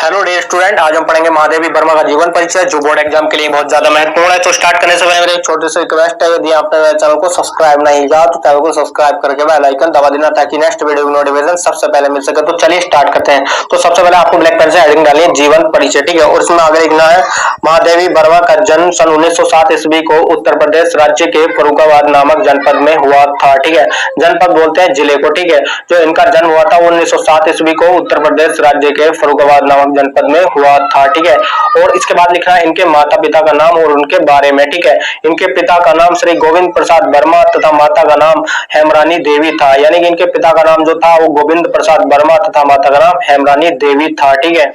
Hello day student, आज हम पढ़ेंगे महादेवी वर्मा का जीवन परिचय जो बोर्ड एग्जाम के लिए बहुत ज्यादा महत्वपूर्ण है। तो स्टार्ट करने से पहले मेरे एक छोटे से रिक्वेस्ट है, यदि आपने मेरे चैनल को सब्सक्राइब नहीं किया तो चैनल को सब्सक्राइब करके बेल आइकन दबा देना ताकि नेक्स्ट वीडियो की नोटिफिकेशन सबसे पहले मिल सके। तो चलिए स्टार्ट करते हैं। तो सबसे पहले आपको ब्लैक पेन से हेडिंग डालनी है जीवन परिचय, ठीक है। और इसमें आगे लिखना है महादेवी वर्मा का जन्म सन 1907 ईस्वी को उत्तर प्रदेश राज्य के फर्रुखाबाद नामक जनपद में हुआ था, ठीक है। जनपद बोलते हैं जिले को, ठीक है। जो इनका जन्म हुआ था 1907 ईस्वी को उत्तर प्रदेश राज्य के फर्रुखाबाद नामक जनपद में हुआ था, ठीक है। और इसके बाद लिखना है इनके माता पिता का नाम और उनके बारे में, ठीक है। इनके पिता का नाम श्री गोविंद प्रसाद वर्मा तथा माता का नाम हेमरानी देवी था, यानी कि इनके पिता का नाम जो था वो गोविंद प्रसाद वर्मा तथा माता का नाम हेमरानी देवी था, ठीक है।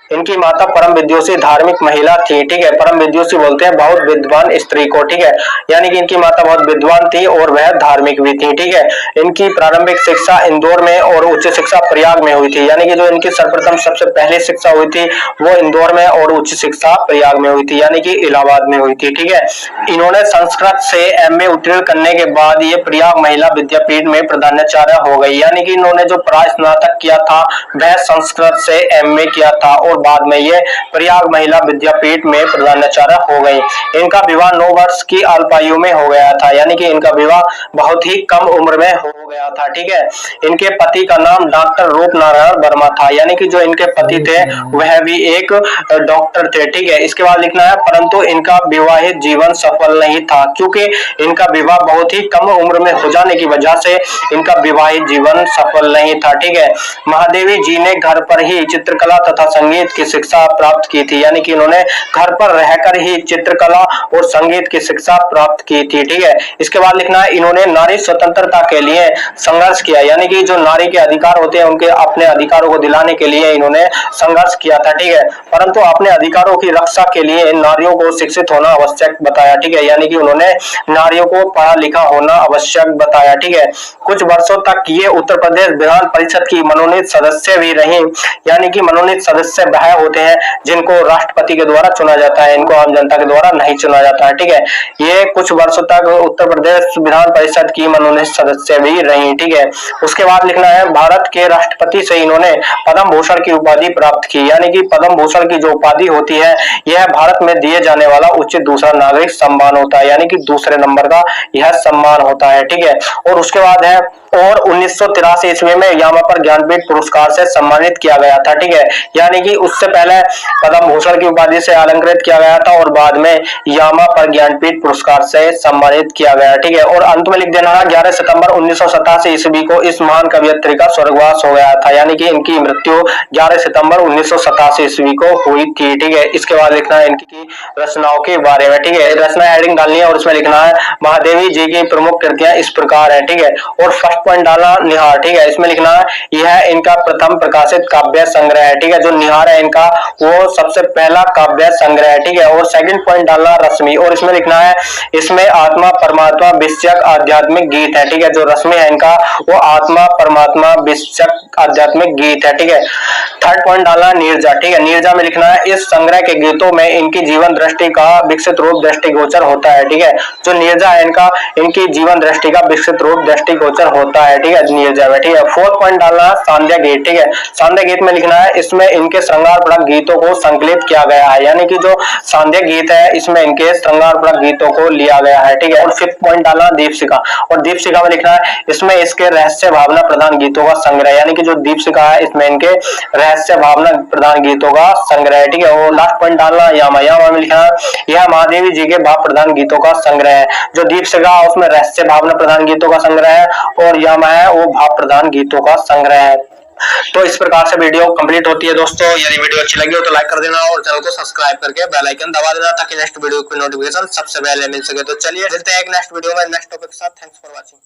इनकी माता परम विद्योषी धार्मिक महिला थी, ठीक है। परम विद्योषी बोलते हैं बहुत विद्वान स्त्री को, ठीक है। यानी कि इनकी माता बहुत विद्वान थी और वह धार्मिक भी थी, ठीक है। इनकी प्रारंभिक शिक्षा इंदौर में और उच्च शिक्षा प्रयाग में हुई थी, यानी कि जो इनकी सर्वप्रथम सबसे पहले शिक्षा हुई थी वो इंदौर में और उच्च शिक्षा प्रयाग में हुई थी, यानी कि इलाहाबाद में हुई थी, ठीक है। इन्होंने संस्कृत से एमए उत्तीर्ण करने के बाद ये प्रयाग महिला विद्यापीठ में प्रधानाचार्य हो गई, यानी कि इन्होंने जो प्रास्नातक किया था वह संस्कृत से एमए किया था और बाद में ये प्रयाग महिला विद्यापीठ में प्रधानाचार्य हो गई। इनका विवाह 9 वर्ष की अल्पायु में हो गया था, यानी कि इनका विवाह बहुत ही कम उम्र में हो गया था, ठीक है। इनके पति का नाम डॉक्टर रूप नारायण वर्मा था, यानी कि जो इनके पति थे वह भी एक डॉक्टर थे, ठीक है। इसके बाद लिखना है परंतु इनका विवाहित जीवन सफल नहीं था, क्योंकि इनका विवाह बहुत ही कम उम्र में हो जाने की वजह से इनका विवाहित जीवन सफल नहीं था, ठीक है। महादेवी जी ने घर पर ही चित्रकला तथा संगीत की शिक्षा प्राप्त की थी, यानी कि इन्होंने घर पर रहकर ही चित्रकला और संगीत की शिक्षा प्राप्त की थी, ठीक है। इसके बाद लिखना है इन्होंने नारी स्वतंत्रता के लिए संघर्ष किया, यानी कि जो नारी के अधिकार होते हैं उनके अपने अधिकारों को दिलाने के लिए इन्होंने संघर्ष किया था, ठीक है। परंतु अपने अधिकारों की रक्षा के लिए नारियों को शिक्षित होना आवश्यक बताया, ठीक है। यानी कि उन्होंने नारियों को पढ़ा लिखा होना आवश्यक बताया, ठीक है। कुछ वर्षों तक ये उत्तर प्रदेश विधान परिषद की मनोनीत सदस्य भी रही, यानी कि मनोनीत सदस्य वह होते हैं जिनको राष्ट्रपति के द्वारा चुना जाता है, इनको आम जनता के द्वारा नहीं चुना जाता है, ठीक है। ये कुछ वर्षों तक उत्तर प्रदेश विधान परिषद की मनोनीत सदस्य भी रही, ठीक है। उसके बाद लिखना है भारत के राष्ट्रपति से इन्होंने पद्म भूषण की उपाधि प्राप्त की, यानी कि पद्म भूषण की जो उपाधि होती है यह भारत में दिए जाने वाला उच्च दूसरा नागरिक सम्मान होता है, यानी कि दूसरे नंबर का यह सम्मान होता है, ठीक है। और उसके बाद है और 1983 ईस्वी में यामा पर ज्ञानपीठ पुरस्कार से सम्मानित किया गया था, ठीक है। यानी कि उससे पहले पद्म भूषण की उपाधि से अलंकृत किया गया था और बाद में यामा पर ज्ञानपीठ पुरस्कार से सम्मानित किया गया, ठीक है। और अंत में लिख देना 11 सितंबर 1987 ईस्वी को इस महान कवयित्री का स्वर्गवास हो गया था, यानी कि इनकी मृत्यु 11 सितंबर 1987 ईस्वी को हुई थी, ठीक है। इसके बाद लिखना है इनकी रचनाओं के बारे में, ठीक है। रचना हेडिंग डालनी है और उसमें लिखना है महादेवी जी की प्रमुख कृतियां इस प्रकार है, ठीक है। और फर्स्ट पॉइंट डालना निहार, ठीक है। इसमें लिखना है यह इनका प्रथम प्रकाशित काव्य संग्रह है, ठीक है। जो निहार है इनका वो सबसे पहला काव्य संग्रह है, ठीक है। और सेकंड पॉइंट डालना रश्मि, और इसमें लिखना है इसमें आत्मा परमात्मा विषयक आध्यात्मिक गीत है, ठीक है। जो रश्मि है इनका वो आत्मा परमात्मा विषयक आध्यात्मिक गीत है, ठीक है। थर्ड पॉइंट डालना नीरजा, ठीक है। नीरजा में लिखना है इस संग्रह के गीतों में इनकी जीवन दृष्टि का विकसित रूप दृष्टिगोचर होता है, ठीक है। जो नीरजा है इनका इनकी जीवन दृष्टि का विकसित रूप दृष्टिगोचर होता है, ठीक है, नीरजा में, ठीक है। फोर्थ पॉइंट डालना है सांध्या गीत, ठीक है। सांध्या गीत में लिखना है इसमें इनके श्रृंगारपरक गीतों को संकलित किया गया है, यानी कि जो सांध्या गीत है इसमें इनके श्रृंगारपरक गीतों को लिया गया है, ठीक है। और फिफ्थ पॉइंट डालना दीपशिखा, और दीपशिखा में लिखना है इसमें इसके रहस्य भावना प्रधान गीतों का संग्रह, यानी कि जो दीपशिखा है इसमें इनके रहस्य भावना प्रधान गीतों का संग्रह है, ठीक है। और लास्ट पॉइंट डालना यामा, यामा में लिखना है यह महादेवी जी के भाव प्रधान गीतों का संग्रह है। जो दीपशिखा उसमें रहस्य भावना प्रधान गीतों का संग्रह है और यामा है वो भाव प्रधान गीतों का संग्रह है। तो इस प्रकार से वीडियो कंप्लीट होती है दोस्तों। यदि वीडियो अच्छी लगी हो तो लाइक कर देना और चैनल को सब्सक्राइब करके बेल आइकन दबा देना ताकि नेक्स्ट वीडियो की नोटिफिकेशन सबसे पहले मिल सके। तो चलिए मिलते हैं एक नेक्स्ट वीडियो में नेक्स्ट टॉपिक के साथ। Thanks for watching.